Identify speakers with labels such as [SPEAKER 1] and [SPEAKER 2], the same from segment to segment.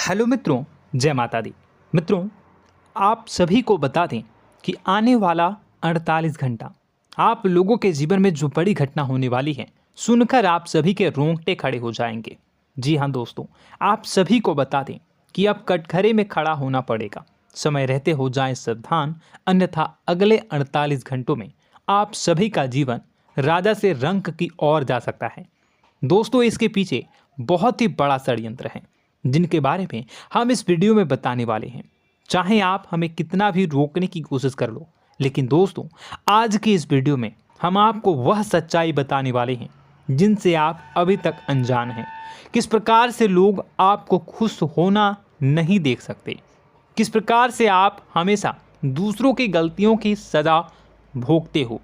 [SPEAKER 1] Hello मित्रों, जय माता दी। मित्रों, आप सभी को बता दें कि आने वाला 48 घंटा आप लोगों के जीवन में जो बड़ी घटना होने वाली है, सुनकर आप सभी के रोंगटे खड़े हो जाएंगे। जी हाँ दोस्तों, आप सभी को बता दें कि अब कटघरे में खड़ा होना पड़ेगा। समय रहते हो जाएं सावधान, अन्यथा अगले 48 घंटों में आप सभी का जीवन राजा से रंक की ओर जा सकता है। दोस्तों, इसके पीछे बहुत ही बड़ा षड्यंत्र है जिनके बारे में हम इस वीडियो में बताने वाले हैं। चाहे आप हमें कितना भी रोकने की कोशिश कर लो, लेकिन दोस्तों आज की इस वीडियो में हम आपको वह सच्चाई बताने वाले हैं जिनसे आप अभी तक अनजान हैं। किस प्रकार से लोग आपको खुश होना नहीं देख सकते, किस प्रकार से आप हमेशा दूसरों की गलतियों की सज़ा भोगते हो,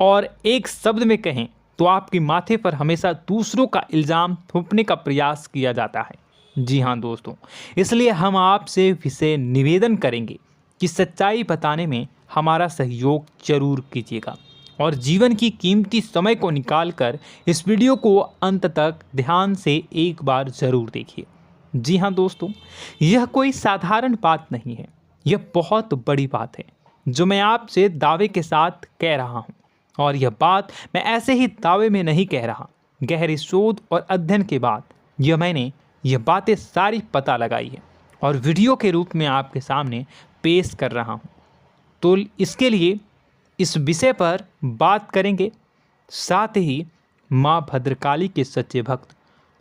[SPEAKER 1] और एक शब्द में कहें तो आपके माथे पर हमेशा दूसरों का इल्ज़ाम थोपने का प्रयास किया जाता है। जी हाँ दोस्तों, इसलिए हम आपसे विशेष निवेदन करेंगे कि सच्चाई बताने में हमारा सहयोग जरूर कीजिएगा और जीवन की कीमती समय को निकालकर इस वीडियो को अंत तक ध्यान से एक बार ज़रूर देखिए। जी हाँ दोस्तों, यह कोई साधारण बात नहीं है, यह बहुत बड़ी बात है जो मैं आपसे दावे के साथ कह रहा हूँ। और यह बात मैं ऐसे ही दावे में नहीं कह रहा, गहरी शोध और अध्ययन के बाद मैंने यह बातें सारी पता लगाई है और वीडियो के रूप में आपके सामने पेश कर रहा हूँ। तो इसके लिए इस विषय पर बात करेंगे। साथ ही माँ भद्रकाली के सच्चे भक्त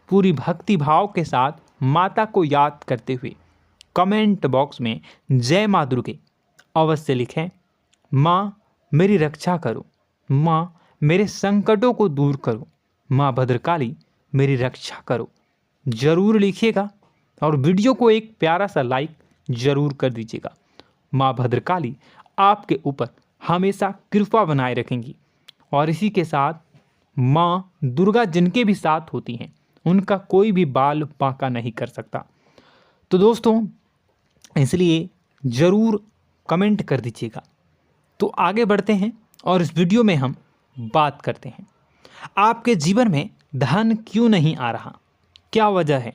[SPEAKER 1] पूरी भक्ति भाव के साथ माता को याद करते हुए कमेंट बॉक्स में जय माँ दुर्गे अवश्य लिखें। माँ मेरी रक्षा करो, माँ मेरे संकटों को दूर करो, माँ भद्रकाली मेरी रक्षा करो, ज़रूर लिखिएगा और वीडियो को एक प्यारा सा लाइक ज़रूर कर दीजिएगा। माँ भद्रकाली आपके ऊपर हमेशा कृपा बनाए रखेंगी और इसी के साथ माँ दुर्गा जिनके भी साथ होती हैं उनका कोई भी बाल बांका नहीं कर सकता। तो दोस्तों, इसलिए ज़रूर कमेंट कर दीजिएगा। तो आगे बढ़ते हैं और इस वीडियो में हम बात करते हैं, आपके जीवन में धन क्यों नहीं आ रहा, क्या वजह है।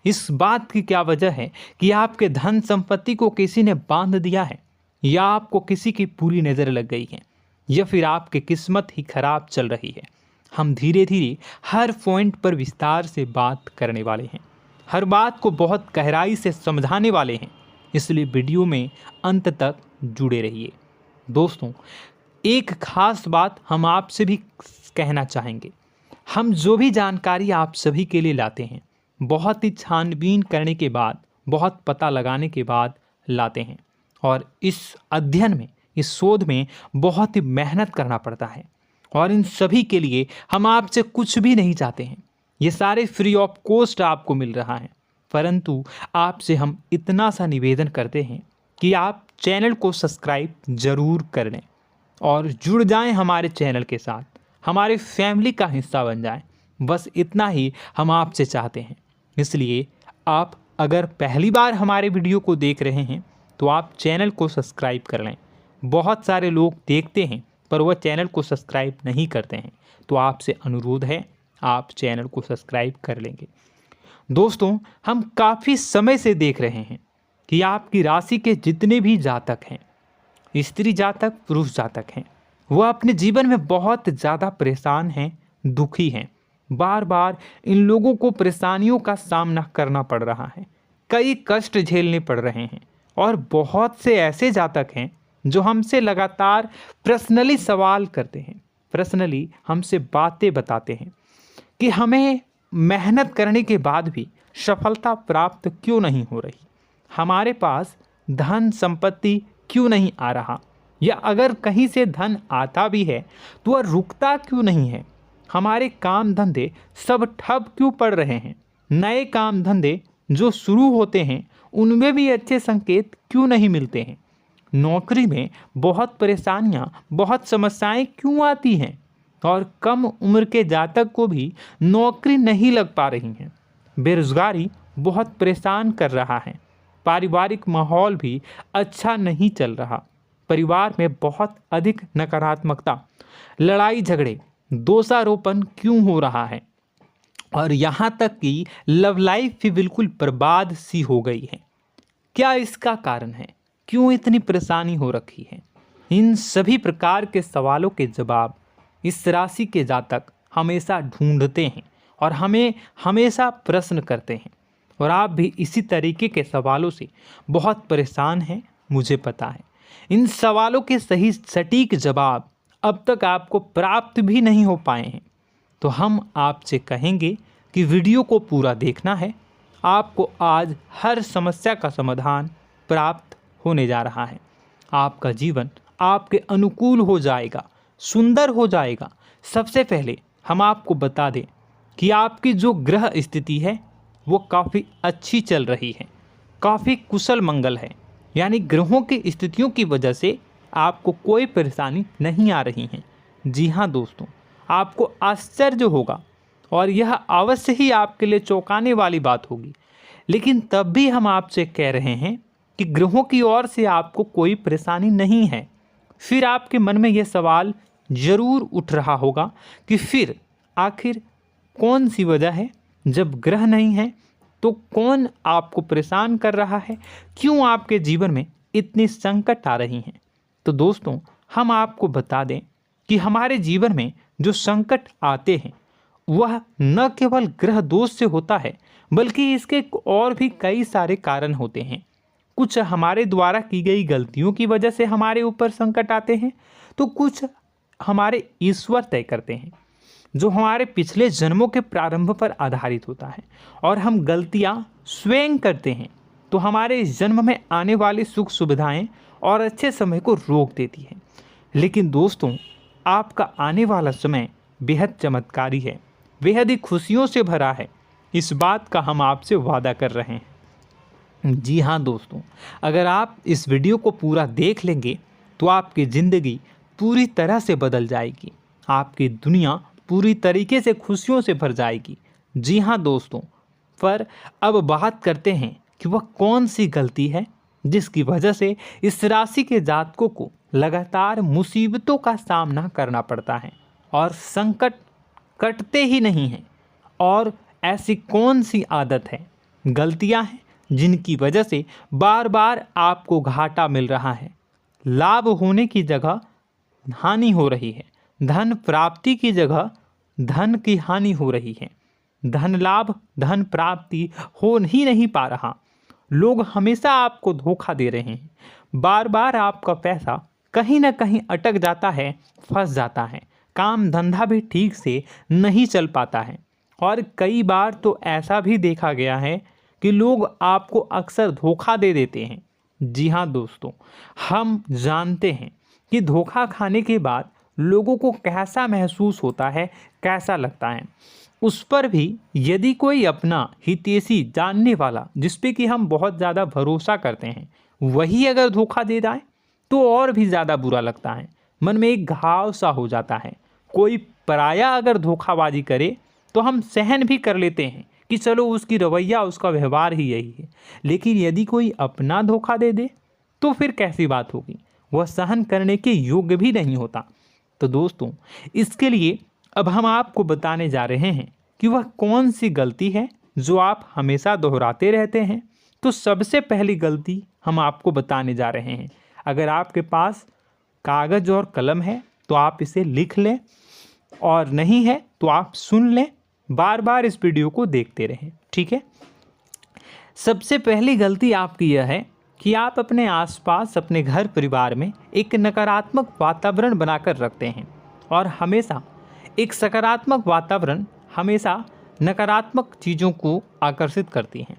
[SPEAKER 1] इस बात की क्या वजह है कि आपके धन संपत्ति को किसी ने बांध दिया है, या आपको किसी की पूरी नज़र लग गई है, या फिर आपकी किस्मत ही खराब चल रही है। हम धीरे धीरे हर पॉइंट पर विस्तार से बात करने वाले हैं, हर बात को बहुत गहराई से समझाने वाले हैं, इसलिए वीडियो में अंत तक जुड़े रहिए। दोस्तों, एक खास बात हम आपसे भी कहना चाहेंगे, हम जो भी जानकारी आप सभी के लिए लाते हैं बहुत ही छानबीन करने के बाद, बहुत पता लगाने के बाद लाते हैं, और इस अध्ययन में, इस शोध में बहुत ही मेहनत करना पड़ता है। और इन सभी के लिए हम आपसे कुछ भी नहीं चाहते हैं, ये सारे फ्री ऑफ कॉस्ट आपको मिल रहा है। परंतु आपसे हम इतना सा निवेदन करते हैं कि आप चैनल को सब्सक्राइब ज़रूर कर लें और जुड़ जाएं हमारे चैनल के साथ, हमारे फैमिली का हिस्सा बन जाएं। बस इतना ही हम आपसे चाहते हैं। इसलिए आप अगर पहली बार हमारे वीडियो को देख रहे हैं तो आप चैनल को सब्सक्राइब कर लें। बहुत सारे लोग देखते हैं पर वह चैनल को सब्सक्राइब नहीं करते हैं, तो आपसे अनुरोध है आप चैनल को सब्सक्राइब कर लेंगे। दोस्तों, हम काफ़ी समय से देख रहे हैं कि आपकी राशि के जितने भी जातक हैं, स्त्री जातक पुरुष जातक हैं, वह अपने जीवन में बहुत ज़्यादा परेशान हैं, दुखी हैं। बार बार इन लोगों को परेशानियों का सामना करना पड़ रहा है, कई कष्ट झेलने पड़ रहे हैं। और बहुत से ऐसे जातक हैं जो हमसे लगातार पर्सनली सवाल करते हैं, पर्सनली हमसे बातें बताते हैं कि हमें मेहनत करने के बाद भी सफलता प्राप्त क्यों नहीं हो रही, हमारे पास धन संपत्ति क्यों नहीं आ रहा, या अगर कहीं से धन आता भी है तो वह रुकता क्यों नहीं है, हमारे काम धंधे सब ठप क्यों पड़ रहे हैं, नए काम धंधे जो शुरू होते हैं उनमें भी अच्छे संकेत क्यों नहीं मिलते हैं, नौकरी में बहुत परेशानियां, बहुत समस्याएं क्यों आती हैं, और कम उम्र के जातक को भी नौकरी नहीं लग पा रही हैं, बेरोजगारी बहुत परेशान कर रहा है, पारिवारिक माहौल भी अच्छा नहीं चल रहा, परिवार में बहुत अधिक नकारात्मकता, लड़ाई झगड़े, दोषारोपण क्यों हो रहा है, और यहाँ तक कि लव लाइफ भी बिल्कुल बर्बाद सी हो गई है। क्या इसका कारण है? क्यों इतनी परेशानी हो रखी है? इन सभी प्रकार के सवालों के जवाब इस राशि के जातक हमेशा ढूंढते हैं और हमें हमेशा प्रश्न करते हैं। और आप भी इसी तरीके के सवालों से बहुत परेशान हैं, मुझे पता है। इन सवालों के सही सटीक जवाब अब तक आपको प्राप्त भी नहीं हो पाए हैं। तो हम आपसे कहेंगे कि वीडियो को पूरा देखना है। आपको आज हर समस्या का समाधान प्राप्त होने जा रहा है। आपका जीवन आपके अनुकूल हो जाएगा, सुंदर हो जाएगा। सबसे पहले हम आपको बता दें कि आपकी जो ग्रह स्थिति है वो काफ़ी अच्छी चल रही है, काफ़ी कुशल मंगल है। यानी ग्रहों की स्थितियों की वजह से आपको कोई परेशानी नहीं आ रही है। जी हाँ दोस्तों, आपको आश्चर्य होगा और यह अवश्य ही आपके लिए चौंकाने वाली बात होगी। लेकिन तब भी हम आपसे कह रहे हैं कि ग्रहों की ओर से आपको कोई परेशानी नहीं है। फिर आपके मन में यह सवाल जरूर उठ रहा होगा कि फिर आखिर कौन सी वजह है? जब ग्रह नहीं है तो कौन आपको परेशान कर रहा है? क्यों आपके जीवन में इतनी संकट आ रही हैं? तो दोस्तों, हम आपको बता दें कि हमारे जीवन में जो संकट आते हैं वह न केवल ग्रह दोष से होता है, बल्कि इसके और भी कई सारे कारण होते हैं। कुछ हमारे द्वारा की गई गलतियों की वजह से हमारे ऊपर संकट आते हैं, तो कुछ हमारे ईश्वर तय करते हैं, जो हमारे पिछले जन्मों के प्रारंभ पर आधारित होता है। और हम गलतियां स्वयं करते हैं तो हमारे इस जन्म में आने वाली सुख सुविधाएं और अच्छे समय को रोक देती है। लेकिन दोस्तों, आपका आने वाला समय बेहद चमत्कारी है, बेहद ही खुशियों से भरा है। इस बात का हम आपसे वादा कर रहे हैं। जी हाँ दोस्तों, अगर आप इस वीडियो को पूरा देख लेंगे तो आपकी ज़िंदगी पूरी तरह से बदल जाएगी, आपकी दुनिया पूरी तरीके से खुशियों से भर जाएगी। जी हाँ दोस्तों, पर अब बात करते हैं कि वह कौन सी गलती है जिसकी वजह से इस राशि के जातकों को लगातार मुसीबतों का सामना करना पड़ता है और संकट कटते ही नहीं हैं। और ऐसी कौन सी आदत है, गलतियां हैं जिनकी वजह से बार बार आपको घाटा मिल रहा है, लाभ होने की जगह हानि हो रही है, धन प्राप्ति की जगह धन की हानि हो रही है, धन लाभ धन प्राप्ति हो ही नहीं पा रहा, लोग हमेशा आपको धोखा दे रहे हैं, बार बार आपका पैसा कहीं ना कहीं अटक जाता है, फंस जाता है, काम धंधा भी ठीक से नहीं चल पाता है। और कई बार तो ऐसा भी देखा गया है कि लोग आपको अक्सर धोखा दे देते हैं। जी हाँ दोस्तों, हम जानते हैं कि धोखा खाने के बाद लोगों को कैसा महसूस होता है, कैसा लगता है। उस पर भी यदि कोई अपना हितैषी जानने वाला, जिस पे कि हम बहुत ज़्यादा भरोसा करते हैं, वही अगर धोखा दे जाए तो और भी ज़्यादा बुरा लगता है, मन में एक घाव सा हो जाता है। कोई पराया अगर धोखाबाजी करे तो हम सहन भी कर लेते हैं कि चलो उसकी रवैया, उसका व्यवहार ही यही है। लेकिन यदि कोई अपना धोखा दे दे तो फिर कैसी बात होगी, वह सहन करने के योग्य भी नहीं होता। तो दोस्तों, इसके लिए अब हम आपको बताने जा रहे हैं कि वह कौन सी गलती है जो आप हमेशा दोहराते रहते हैं। तो सबसे पहली गलती हम आपको बताने जा रहे हैं। अगर आपके पास कागज़ और कलम है तो आप इसे लिख लें, और नहीं है तो आप सुन लें, बार बार इस वीडियो को देखते रहें, ठीक है। सबसे पहली गलती आपकी यह है कि आप अपने आसपास, अपने घर परिवार में एक नकारात्मक वातावरण बनाकर रखते हैं। और हमेशा एक सकारात्मक वातावरण हमेशा नकारात्मक चीज़ों को आकर्षित करती हैं,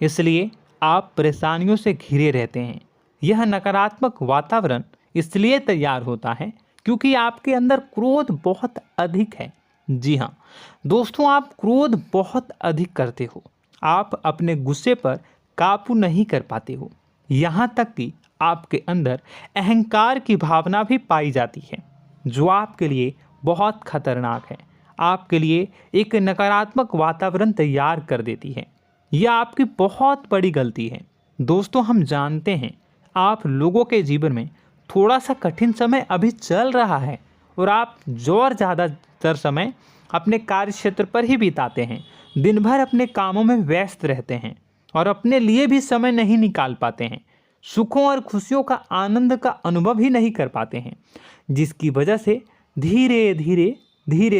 [SPEAKER 1] इसलिए आप परेशानियों से घिरे रहते हैं। यह नकारात्मक वातावरण इसलिए तैयार होता है क्योंकि आपके अंदर क्रोध बहुत अधिक है। जी हाँ दोस्तों, आप क्रोध बहुत अधिक करते हो, आप अपने गुस्से पर काबू नहीं कर पाते हो, यहाँ तक कि आपके अंदर अहंकार की भावना भी पाई जाती है, जो आपके लिए बहुत खतरनाक है, आपके लिए एक नकारात्मक वातावरण तैयार कर देती है। यह आपकी बहुत बड़ी गलती है। दोस्तों, हम जानते हैं आप लोगों के जीवन में थोड़ा सा कठिन समय अभी चल रहा है और आप और ज़्यादा अधिकतर समय अपने कार्य क्षेत्र पर ही बिताते हैं, दिन भर अपने कामों में व्यस्त रहते हैं और अपने लिए भी समय नहीं निकाल पाते हैं, सुखों और खुशियों का आनंद का अनुभव ही नहीं कर पाते हैं, जिसकी वजह से धीरे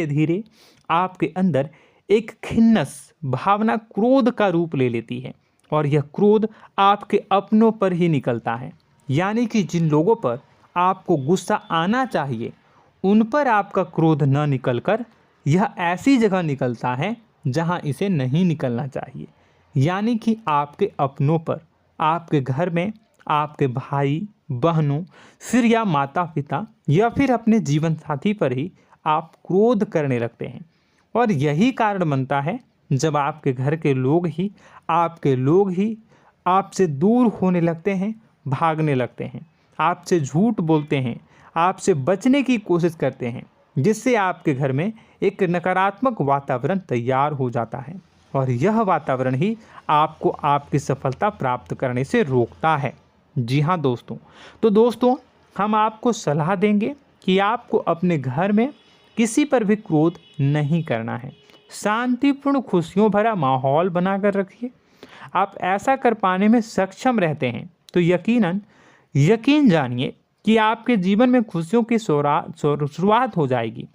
[SPEAKER 1] धीरे आपके अंदर एक खिन्नस भावना क्रोध का रूप ले लेती है और यह क्रोध आपके अपनों पर ही निकलता है। यानी कि जिन लोगों पर आपको गुस्सा आना चाहिए उन पर आपका क्रोध न निकलकर यह ऐसी जगह निकलता है जहां इसे नहीं निकलना चाहिए। यानी कि आपके अपनों पर, आपके घर में आपके भाई बहनों, फिर या माता पिता या फिर अपने जीवन साथी पर ही आप क्रोध करने लगते हैं। और यही कारण बनता है जब आपके घर के लोग ही आपसे दूर होने लगते हैं, भागने लगते हैं, आपसे झूठ बोलते हैं, आपसे बचने की कोशिश करते हैं, जिससे आपके घर में एक नकारात्मक वातावरण तैयार हो जाता है और यह वातावरण ही आपको आपकी सफलता प्राप्त करने से रोकता है। जी हाँ दोस्तों, तो दोस्तों हम आपको सलाह देंगे कि आपको अपने घर में किसी पर भी क्रोध नहीं करना है। शांतिपूर्ण खुशियों भरा माहौल बनाकर रखिए। आप ऐसा कर पाने में सक्षम रहते हैं तो यकीन जानिए कि आपके जीवन में खुशियों की शुरुआत हो जाएगी,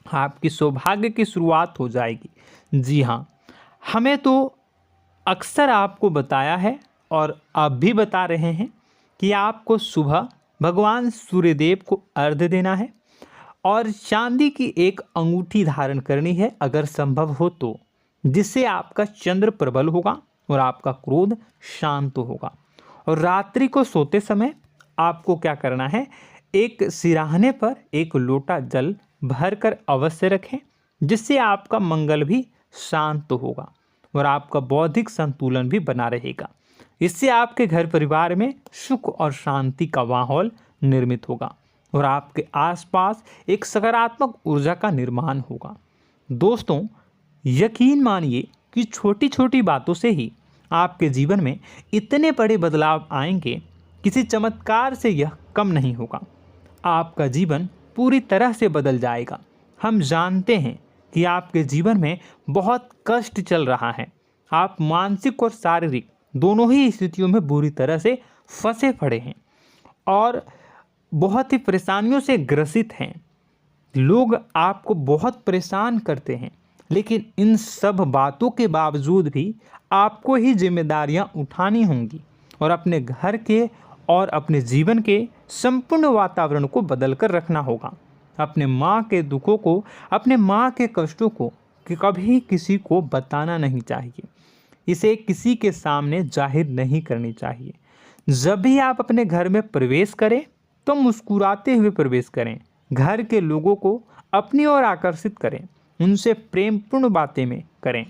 [SPEAKER 1] आपकी सौभाग्य की शुरुआत हो जाएगी। जी हाँ, हमें तो अक्सर आपको बताया है और अब भी बता रहे हैं कि आपको सुबह भगवान सूर्यदेव को अर्घ्य देना है और चांदी की एक अंगूठी धारण करनी है अगर संभव हो तो, जिससे आपका चंद्र प्रबल होगा और आपका क्रोध शांत होगा। और रात्रि को सोते समय आपको क्या करना है, एक सिराहने पर एक लोटा जल भरकर अवश्य रखें, जिससे आपका मंगल भी शांत होगा और आपका बौद्धिक संतुलन भी बना रहेगा। इससे आपके घर परिवार में सुख और शांति का माहौल निर्मित होगा और आपके आसपास एक सकारात्मक ऊर्जा का निर्माण होगा। दोस्तों यकीन मानिए कि छोटी छोटी बातों से ही आपके जीवन में इतने बड़े बदलाव आएंगे, किसी चमत्कार से यह कम नहीं होगा। आपका जीवन पूरी तरह से बदल जाएगा। हम जानते हैं कि आपके जीवन में बहुत कष्ट चल रहा है, आप मानसिक और शारीरिक दोनों ही स्थितियों में बुरी तरह से फंसे पड़े हैं और बहुत ही परेशानियों से ग्रसित हैं। लोग आपको बहुत परेशान करते हैं, लेकिन इन सब बातों के बावजूद भी आपको ही जिम्मेदारियां उठानी होंगी और अपने घर के और अपने जीवन के संपूर्ण वातावरण को बदल कर रखना होगा। अपने माँ के दुखों को, अपने माँ के कष्टों को कभी किसी को बताना नहीं चाहिए, इसे किसी के सामने जाहिर नहीं करनी चाहिए। जब भी आप अपने घर में प्रवेश करें तो मुस्कुराते हुए प्रवेश करें, घर के लोगों को अपनी ओर आकर्षित करें, उनसे प्रेमपूर्ण बातें में करें।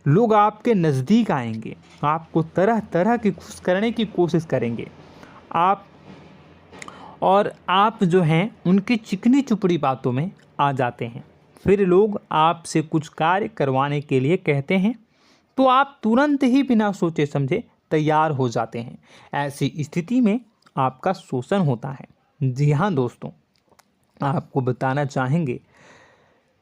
[SPEAKER 1] लोग आपके नज़दीक आएंगे, आपको तरह तरह की खुश करने की कोशिश करेंगे। आप जो हैं उनकी चिकनी चुपड़ी बातों में आ जाते हैं। फिर लोग आपसे कुछ कार्य करवाने के लिए कहते हैं तो आप तुरंत ही बिना सोचे समझे तैयार हो जाते हैं। ऐसी स्थिति में आपका शोषण होता है। जी हाँ दोस्तों, आपको बताना चाहेंगे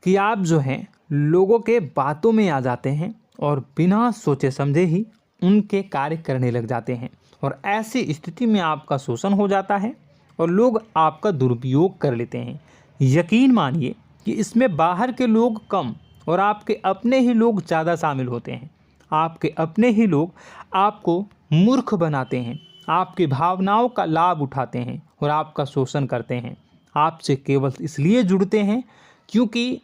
[SPEAKER 1] कि आप जो हैं लोगों के बातों में आ जाते हैं और बिना सोचे समझे ही उनके कार्य करने लग जाते हैं और ऐसी स्थिति में आपका शोषण हो जाता है और लोग आपका दुरुपयोग कर लेते हैं। यकीन मानिए कि इसमें बाहर के लोग कम और आपके अपने ही लोग ज़्यादा शामिल होते हैं। आपके अपने ही लोग आपको मूर्ख बनाते हैं, आपकी भावनाओं का लाभ उठाते हैं और आपका शोषण करते हैं। आपसे केवल इसलिए जुड़ते हैं क्योंकि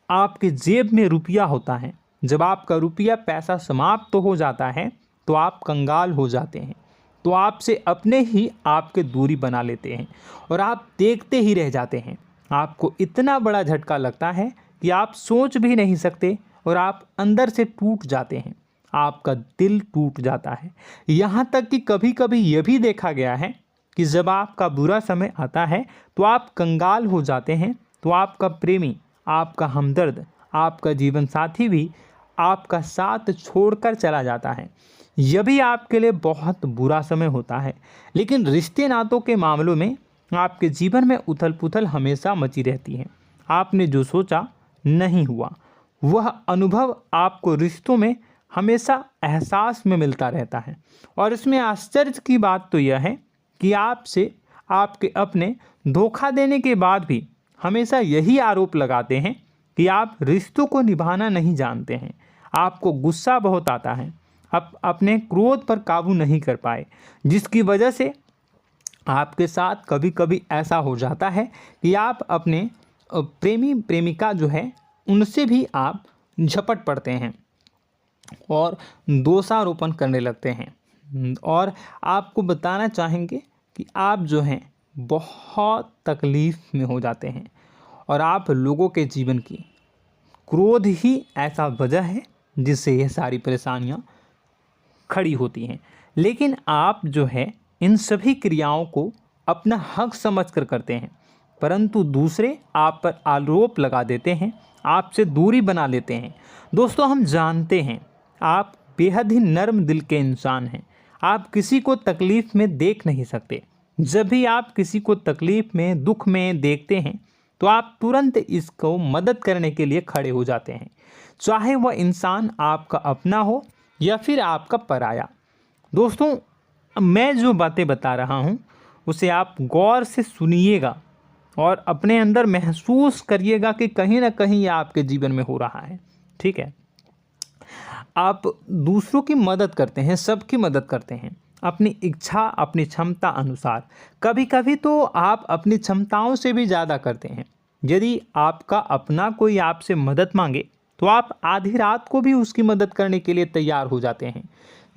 [SPEAKER 1] आपके जेब में रुपया होता है। जब आपका रुपया पैसा समाप्त हो जाता है तो आप कंगाल हो जाते हैं, तो आपसे अपने ही आपके दूरी बना लेते हैं और आप देखते ही रह जाते हैं। आपको इतना बड़ा झटका लगता है कि आप सोच भी नहीं सकते और आप अंदर से टूट जाते हैं, आपका दिल टूट जाता है। यहाँ तक कि कभी कभी यह भी देखा गया है कि जब आपका बुरा समय आता है तो आप कंगाल हो जाते हैं, तो आपका प्रेमी, आपका हमदर्द, आपका जीवन साथी भी आपका साथ छोड़कर चला जाता है। यह भी आपके लिए बहुत बुरा समय होता है। लेकिन रिश्ते नातों के मामलों में आपके जीवन में उथल पुथल हमेशा मची रहती है। आपने जो सोचा नहीं हुआ। वह अनुभव आपको रिश्तों में हमेशा एहसास में मिलता रहता है। और इसमें आश्चर्य की बात तो यह है कि आपसे आपके अपने धोखा देने के बाद भी हमेशा यही आरोप लगाते हैं कि आप रिश्तों को निभाना नहीं जानते हैं। आपको गुस्सा बहुत आता है, आप अपने क्रोध पर काबू नहीं कर पाए, जिसकी वजह से आपके साथ कभी कभी ऐसा हो जाता है कि आप अपने प्रेमी प्रेमिका जो है उनसे भी आप झपट पड़ते हैं और दोषारोपण करने लगते हैं। और आपको बताना चाहेंगे कि आप जो हैं बहुत तकलीफ़ में हो जाते हैं और आप लोगों के जीवन की क्रोध ही ऐसा वजह है जिससे यह सारी परेशानियां खड़ी होती हैं। लेकिन आप जो है इन सभी क्रियाओं को अपना हक समझकर करते हैं, परंतु दूसरे आप पर आरोप लगा देते हैं, आपसे दूरी बना लेते हैं। दोस्तों, हम जानते हैं आप बेहद ही नर्म दिल के इंसान हैं। आप किसी को तकलीफ़ में देख नहीं सकते। जब भी आप किसी को तकलीफ़ में, दुख में देखते हैं तो आप तुरंत इसको मदद करने के लिए खड़े हो जाते हैं, चाहे वह इंसान आपका अपना हो या फिर आपका पराया। दोस्तों, मैं जो बातें बता रहा हूँ उसे आप गौर से सुनिएगा और अपने अंदर महसूस करिएगा कि कहीं ना कहीं यह आपके जीवन में हो रहा है। ठीक है, आप दूसरों की मदद करते हैं, सबकी मदद करते हैं अपनी इच्छा, अपनी क्षमता अनुसार। कभी कभी तो आप अपनी क्षमताओं से भी ज़्यादा करते हैं। यदि आपका अपना कोई आपसे मदद मांगे तो आप आधी रात को भी उसकी मदद करने के लिए तैयार हो जाते हैं।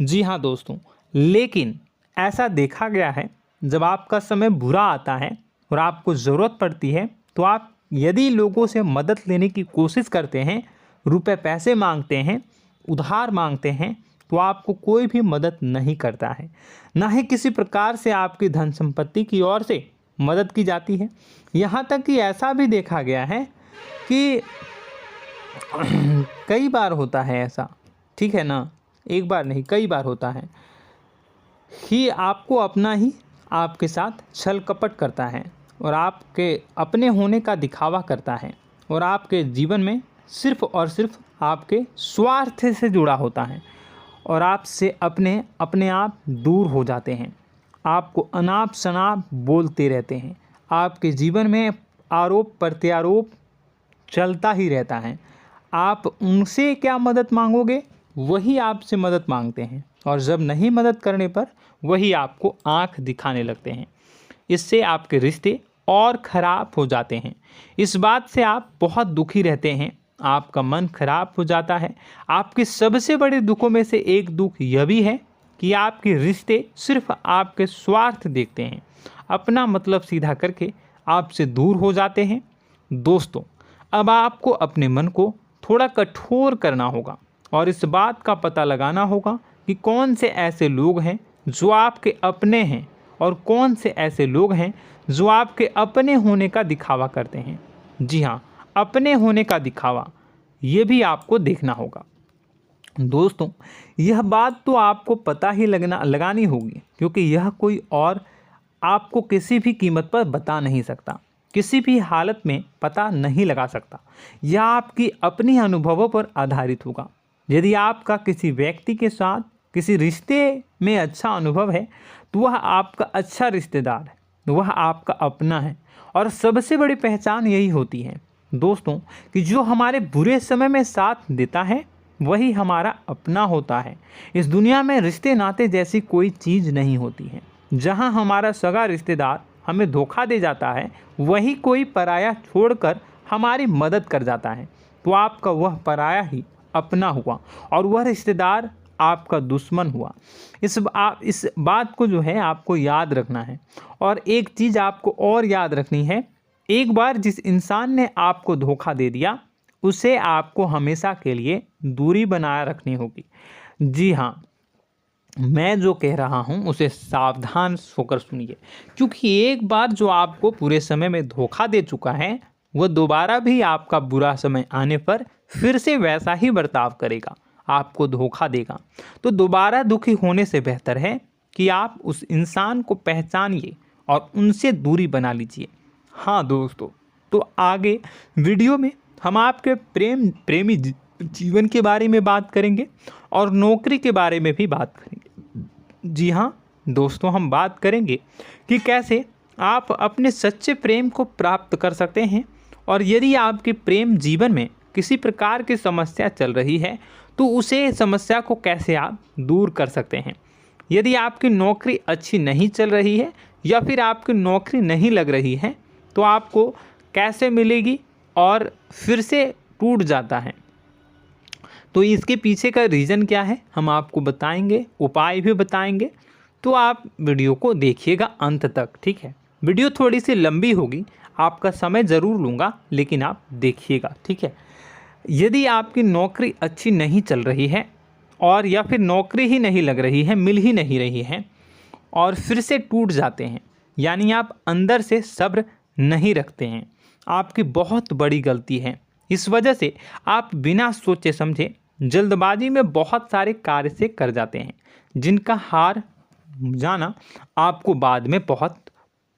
[SPEAKER 1] जी हाँ दोस्तों, लेकिन ऐसा देखा गया है जब आपका समय बुरा आता है और आपको ज़रूरत पड़ती है तो आप यदि लोगों से मदद लेने की कोशिश करते हैं, रुपए पैसे मांगते हैं, उधार मांगते हैं, तो आपको कोई भी मदद नहीं करता है। ना ही किसी प्रकार से आपकी धन संपत्ति की ओर से मदद की जाती है। यहाँ तक कि ऐसा भी देखा गया है कि कई बार होता है ऐसा, ठीक है ना, एक बार नहीं कई बार होता है कि आपको अपना ही आपके साथ छल कपट करता है और आपके अपने होने का दिखावा करता है और आपके जीवन में सिर्फ और सिर्फ आपके स्वार्थ से जुड़ा होता है और आपसे अपने आप दूर हो जाते हैं। आपको अनाप शनाप बोलते रहते हैं। आपके जीवन में आरोप प्रत्यारोप चलता ही रहता है। आप उनसे क्या मदद मांगोगे, वही आपसे मदद मांगते हैं और जब नहीं मदद करने पर वही आपको आंख दिखाने लगते हैं। इससे आपके रिश्ते और ख़राब हो जाते हैं। इस बात से आप बहुत दुखी रहते हैं, आपका मन खराब हो जाता है। आपके सबसे बड़े दुखों में से एक दुख यह भी है कि आपके रिश्ते सिर्फ आपके स्वार्थ देखते हैं, अपना मतलब सीधा करके आपसे दूर हो जाते हैं। दोस्तों, अब आपको अपने मन को थोड़ा कठोर करना होगा और इस बात का पता लगाना होगा कि कौन से ऐसे लोग हैं जो आपके अपने हैं और कौन से ऐसे लोग हैं जो आपके अपने होने का दिखावा करते हैं। जी हाँ, अपने होने का दिखावा, ये भी आपको देखना होगा। दोस्तों, यह बात तो आपको पता ही लगानी होगी, क्योंकि यह कोई और आपको किसी भी कीमत पर बता नहीं सकता, किसी भी हालत में पता नहीं लगा सकता। यह आपकी अपनी अनुभवों पर आधारित होगा। यदि आपका किसी व्यक्ति के साथ किसी रिश्ते में अच्छा अनुभव है तो वह आपका अच्छा रिश्तेदार है, वह आपका अपना है। और सबसे बड़ी पहचान यही होती है दोस्तों कि जो हमारे बुरे समय में साथ देता है वही हमारा अपना होता है। इस दुनिया में रिश्ते नाते जैसी कोई चीज़ नहीं होती है। जहां हमारा सगा रिश्तेदार हमें धोखा दे जाता है, वही कोई पराया छोड़कर हमारी मदद कर जाता है, तो आपका वह पराया ही अपना हुआ और वह रिश्तेदार आपका दुश्मन हुआ। इस बात को जो है आपको याद रखना है। और एक चीज़ आपको और याद रखनी है, एक बार जिस इंसान ने आपको धोखा दे दिया उसे आपको हमेशा के लिए दूरी बनाए रखनी होगी। जी हाँ, मैं जो कह रहा हूँ उसे सावधान होकर सुनिए, क्योंकि एक बार जो आपको पूरे समय में धोखा दे चुका है वह दोबारा भी आपका बुरा समय आने पर फिर से वैसा ही बर्ताव करेगा, आपको धोखा देगा। तो दोबारा दुखी होने से बेहतर है कि आप उस इंसान को पहचानिए और उनसे दूरी बना लीजिए। हाँ दोस्तों, तो आगे वीडियो में हम आपके प्रेमी जीवन के बारे में बात करेंगे और नौकरी के बारे में भी बात करेंगे। जी हाँ दोस्तों, हम बात करेंगे कि कैसे आप अपने सच्चे प्रेम को प्राप्त कर सकते हैं, और यदि आपके प्रेम जीवन में किसी प्रकार की समस्या चल रही है तो उसे समस्या को कैसे आप दूर कर सकते हैं। यदि आपकी नौकरी अच्छी नहीं चल रही है या फिर आपकी नौकरी नहीं लग रही है तो आपको कैसे मिलेगी और फिर से टूट जाता है, तो इसके पीछे का रीज़न क्या है हम आपको बताएंगे, उपाय भी बताएंगे। तो आप वीडियो को देखिएगा अंत तक, ठीक है। वीडियो थोड़ी सी लंबी होगी, आपका समय ज़रूर लूँगा, लेकिन आप देखिएगा, ठीक है। यदि आपकी नौकरी अच्छी नहीं चल रही है और या फिर नौकरी ही नहीं लग रही है, मिल ही नहीं रही है और फिर से टूट जाते हैं, यानी आप अंदर से सब्र नहीं रखते हैं, आपकी बहुत बड़ी गलती है। इस वजह से आप बिना सोचे समझे जल्दबाजी में बहुत सारे कार्य से कर जाते हैं, जिनका हार जाना आपको बाद में बहुत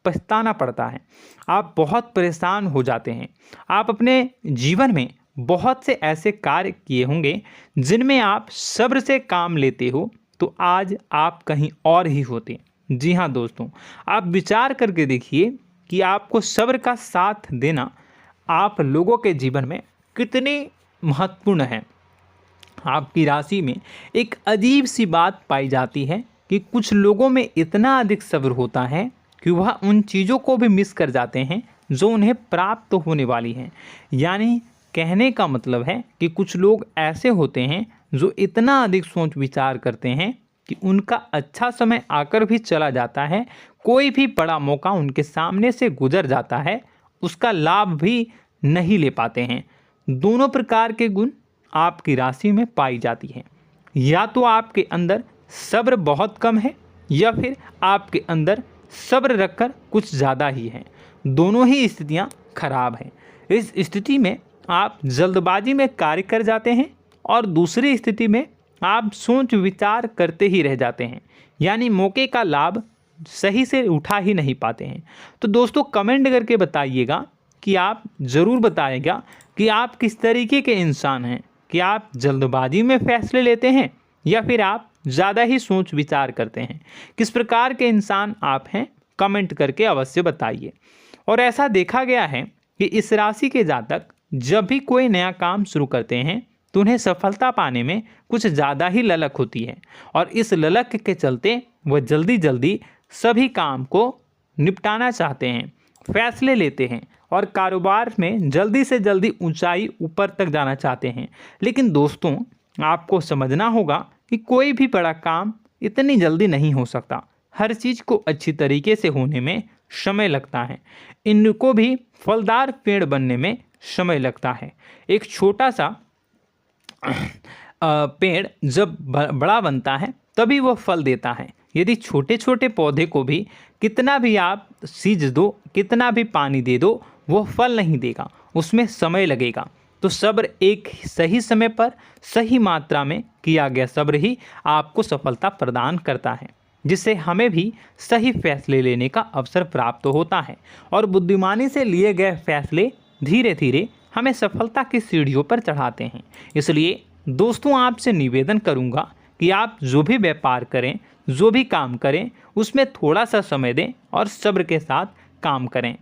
[SPEAKER 1] पछताना पड़ता है। आप बहुत परेशान हो जाते हैं। आप अपने जीवन में बहुत से ऐसे कार्य किए होंगे जिनमें आप सब्र से काम लेते हो, तो आज आप कहीं और ही होते। जी हाँ दोस्तों, आप विचार करके देखिए कि आपको सब्र का साथ देना आप लोगों के जीवन में कितने महत्वपूर्ण है। आपकी राशि में एक अजीब सी बात पाई जाती है कि कुछ लोगों में इतना अधिक सब्र होता है कि वह उन चीज़ों को भी मिस कर जाते हैं जो उन्हें प्राप्त होने वाली हैं। यानी कहने का मतलब है कि कुछ लोग ऐसे होते हैं जो इतना अधिक सोच विचार करते हैं कि उनका अच्छा समय आकर भी चला जाता है, कोई भी बड़ा मौका उनके सामने से गुजर जाता है, उसका लाभ भी नहीं ले पाते हैं। दोनों प्रकार के गुण आपकी राशि में पाई जाती हैं। या तो आपके अंदर सब्र बहुत कम है या फिर आपके अंदर सब्र रखकर कुछ ज़्यादा ही है। दोनों ही स्थितियाँ खराब हैं। इस स्थिति में आप जल्दबाजी में कार्य कर जाते हैं और दूसरी स्थिति में आप सोच विचार करते ही रह जाते हैं, यानी मौके का लाभ सही से उठा ही नहीं पाते हैं। तो दोस्तों कमेंट करके बताइएगा कि आप ज़रूर बताइएगा कि आप किस तरीके के इंसान हैं, कि आप जल्दबाजी में फैसले लेते हैं या फिर आप ज़्यादा ही सोच विचार करते हैं। किस प्रकार के इंसान आप हैं, कमेंट करके अवश्य बताइए। और ऐसा देखा गया है कि इस राशि के जातक जब भी कोई नया काम शुरू करते हैं तो उन्हें सफलता पाने में कुछ ज़्यादा ही ललक होती है, और इस ललक के चलते वह जल्दी जल्दी सभी काम को निपटाना चाहते हैं, फैसले लेते हैं और कारोबार में जल्दी से जल्दी ऊंचाई ऊपर तक जाना चाहते हैं। लेकिन दोस्तों आपको समझना होगा कि कोई भी बड़ा काम इतनी जल्दी नहीं हो सकता। हर चीज़ को अच्छी तरीके से होने में समय लगता है। इनको भी फलदार पेड़ बनने में समय लगता है। एक छोटा सा पेड़ जब बड़ा बनता है तभी वह फल देता है। यदि छोटे छोटे पौधे को भी कितना भी आप सींच दो, कितना भी पानी दे दो, वो फल नहीं देगा, उसमें समय लगेगा। तो सब्र एक सही समय पर सही मात्रा में किया गया सब्र ही आपको सफलता प्रदान करता है, जिससे हमें भी सही फैसले लेने का अवसर प्राप्त होता है। और बुद्धिमानी से लिए गए फैसले धीरे धीरे हमें सफलता की सीढ़ियों पर चढ़ाते हैं। इसलिए दोस्तों आपसे निवेदन करूंगा कि आप जो भी व्यापार करें, जो भी काम करें, उसमें थोड़ा सा समय दें और सब्र के साथ काम करें।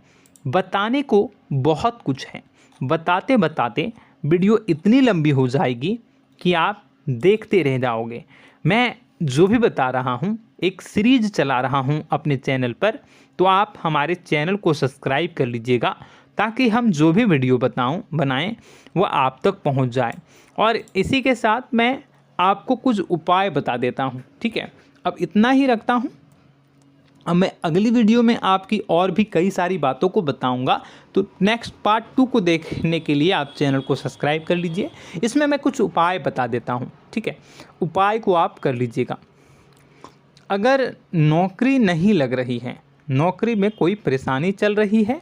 [SPEAKER 1] बताने को बहुत कुछ है, बताते बताते वीडियो इतनी लंबी हो जाएगी कि आप देखते रह जाओगे। मैं जो भी बता रहा हूँ एक सीरीज चला रहा हूँ अपने चैनल पर, तो आप हमारे चैनल को सब्सक्राइब कर लीजिएगा ताकि हम जो भी वीडियो बनाएं वो आप तक पहुँच जाए। और इसी के साथ मैं आपको कुछ उपाय बता देता हूँ, ठीक है। अब इतना ही रखता हूँ। अब मैं अगली वीडियो में आपकी और भी कई सारी बातों को बताऊंगा। तो नेक्स्ट पार्ट 2 को देखने के लिए आप चैनल को सब्सक्राइब कर लीजिए। इसमें मैं कुछ उपाय बता देता हूं, ठीक है। उपाय को आप कर लीजिएगा। अगर नौकरी नहीं लग रही है, नौकरी में कोई परेशानी चल रही है,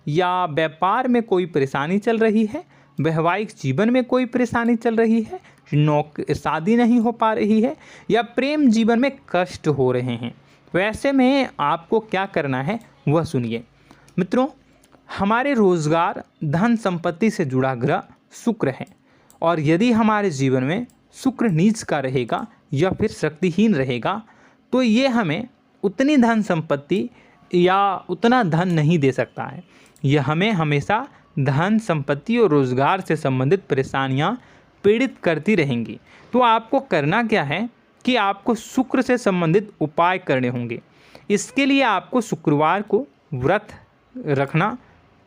[SPEAKER 1] या व्यापार में कोई परेशानी चल रही है, वैवाहिक जीवन में कोई परेशानी चल रही है, शादी नहीं हो पा रही है, या प्रेम जीवन में कष्ट हो रहे हैं, वैसे में आपको क्या करना है वह सुनिए। मित्रों, हमारे रोजगार धन संपत्ति से जुड़ा ग्रह शुक्र है, और यदि हमारे जीवन में शुक्र नीच का रहेगा या फिर शक्तिहीन रहेगा तो ये हमें उतनी धन संपत्ति या उतना धन नहीं दे सकता है। यह हमें हमेशा धन संपत्ति और रोजगार से संबंधित परेशानियां पीड़ित करती रहेंगी। तो आपको करना क्या है कि आपको शुक्र से संबंधित उपाय करने होंगे। इसके लिए आपको शुक्रवार को व्रत रखना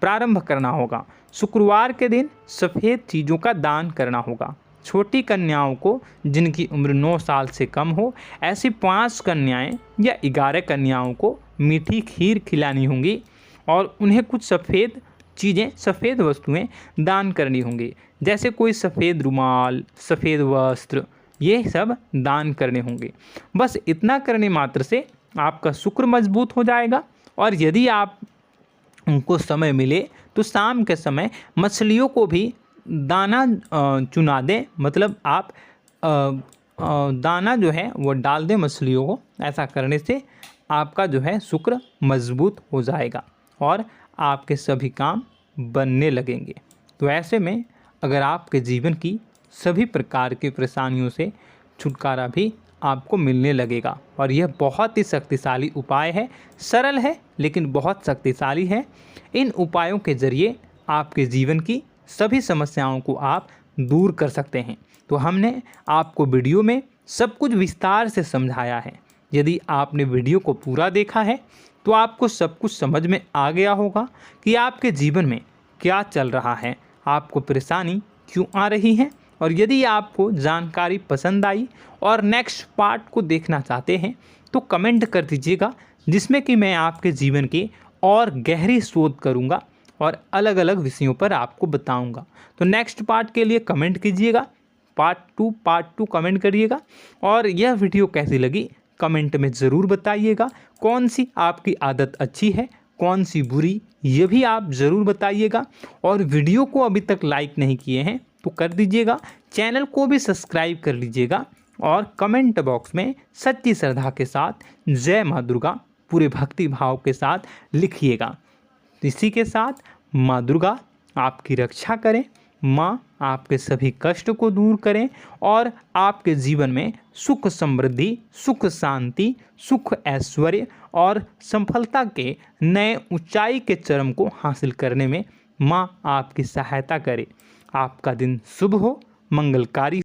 [SPEAKER 1] प्रारंभ करना होगा। शुक्रवार के दिन सफ़ेद चीज़ों का दान करना होगा। छोटी कन्याओं को जिनकी उम्र 9 साल से कम हो, ऐसी 5 कन्याएं या 11 कन्याओं को मीठी खीर खिलानी होंगी और उन्हें कुछ सफ़ेद चीज़ें, सफ़ेद वस्तुएं दान करनी होंगी, जैसे कोई सफ़ेद रुमाल, सफ़ेद वस्त्र, ये सब दान करने होंगे। बस इतना करने मात्र से आपका शुक्र मजबूत हो जाएगा। और यदि आप उनको समय मिले तो शाम के समय मछलियों को भी दाना चुना दें, मतलब आप दाना जो है वो डाल दें मछलियों को। ऐसा करने से आपका जो है शुक्र मजबूत हो जाएगा और आपके सभी काम बनने लगेंगे। तो ऐसे में अगर आपके जीवन की सभी प्रकार की परेशानियों से छुटकारा भी आपको मिलने लगेगा। और यह बहुत ही शक्तिशाली उपाय है, सरल है लेकिन बहुत शक्तिशाली है। इन उपायों के ज़रिए आपके जीवन की सभी समस्याओं को आप दूर कर सकते हैं। तो हमने आपको वीडियो में सब कुछ विस्तार से समझाया है। यदि आपने वीडियो को पूरा देखा है तो आपको सब कुछ समझ में आ गया होगा कि आपके जीवन में क्या चल रहा है, आपको परेशानी क्यों आ रही है। और यदि आपको जानकारी पसंद आई और नेक्स्ट पार्ट को देखना चाहते हैं तो कमेंट कर दीजिएगा, जिसमें कि मैं आपके जीवन की और गहरी शोध करूंगा और अलग अलग विषयों पर आपको बताऊंगा। तो नेक्स्ट पार्ट के लिए कमेंट कीजिएगा, पार्ट टू कमेंट करिएगा। और यह वीडियो कैसी लगी कमेंट में ज़रूर बताइएगा। कौन सी आपकी आदत अच्छी है, कौन सी बुरी, ये भी आप ज़रूर बताइएगा। और वीडियो को अभी तक लाइक नहीं किए हैं तो कर दीजिएगा, चैनल को भी सब्सक्राइब कर लीजिएगा और कमेंट बॉक्स में सच्ची श्रद्धा के साथ जय माँ दुर्गा पूरे भक्ति भाव के साथ लिखिएगा। इसी के साथ माँ दुर्गा आपकी रक्षा करें, माँ आपके सभी कष्ट को दूर करें और आपके जीवन में सुख समृद्धि, सुख शांति, सुख ऐश्वर्य और सफलता के नए ऊंचाई के चरम को हासिल करने में माँ आपकी सहायता करे। आपका दिन शुभ हो, मंगलकारी।